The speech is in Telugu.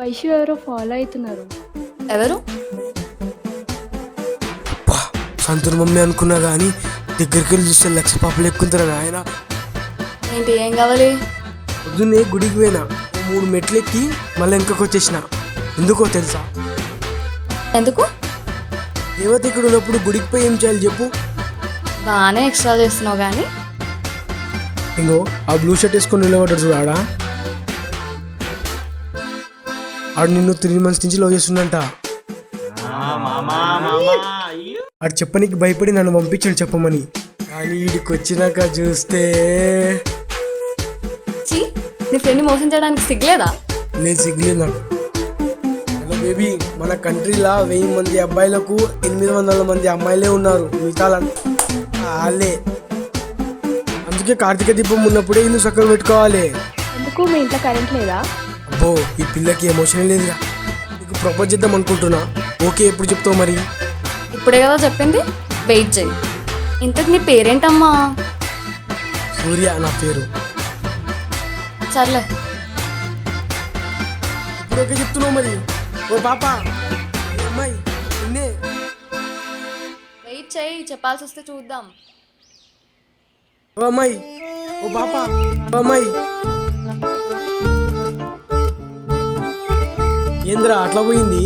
వైషు ఎవరో ఫాలో అవుతున్నారు. ఎవరు? సంతూర్ మమ్మీ అనుకున్నా కానీ దగ్గరికి వెళ్ళి చూస్తే లక్ష పాపలు ఎక్కుంటారా ఆయన. ఏంటి, ఏం కావాలి? పొద్దున్నే గుడికి పోయినా, 3 మెట్లు ఎక్కి మళ్ళీ వెనకకి వచ్చేసిన. ఎందుకో తెలుసా? ఎందుకు? దేవత ఇక్కడ ఉన్నప్పుడు గుడికి పోయి ఏం చేయాలి చెప్పు? బాగానే ఎక్స్ట్రా చేస్తున్నావు కానీ. ఇంకో ఆ బ్లూ షర్ట్ వేసుకొని నిలబడ్డాడు చూడు ఆడ. ఆడు నిన్ను 3 months నుంచి లవ్ చేస్తుందంట. ఆడు చెప్పనీకి భయపడి నన్ను పంపించాడు చెప్పమని. కానీ వీడికి వచ్చినాక చూస్తే చీ, నీ ఫ్రెండ్ మోసం చేయడానికి సిగ్లేదా? లేదు, సిగ్గులేదు నాకు. హలో బేబీ, మన కంట్రీలో 1000 మంది అబ్బాయిలకు 800 మంది అమ్మాయిలే ఉన్నారు. మిగతా వాళ్ళే. అందుకే కార్తీక దీపం ఉన్నప్పుడే ఇల్లు చక్కగా పెట్టుకోవాలి. ఎందుకు మీ ఇంట్లో కరెంట్ లేదా? అబ్బో, ఈ పిల్లకి ఎమోషన్ లేదుగా. నీకు ప్రపోజ్ చేద్దాం అనుకుంటున్నా. ఓకే, ఎప్పుడు చెప్తావు మరి? ఇప్పుడే కదా చెప్పింది, వెయిట్ చేయి. ఇంతకు నీ పేరేంటమ్మా? సూర్య నా పేరు. సర్లే. ఇప్పుడు ఓకే చెప్తున్నావు మరి? ఓ పాప, ఏ అమ్మాయి నిన్నే. వెయిట్ చేయి, చెప్పాల్సి వస్తే చూద్దాం. ఓ అమ్మాయి, ఓ పాప, ఓ అమ్మాయి. ఏంద్రా అట్లా పోయింది?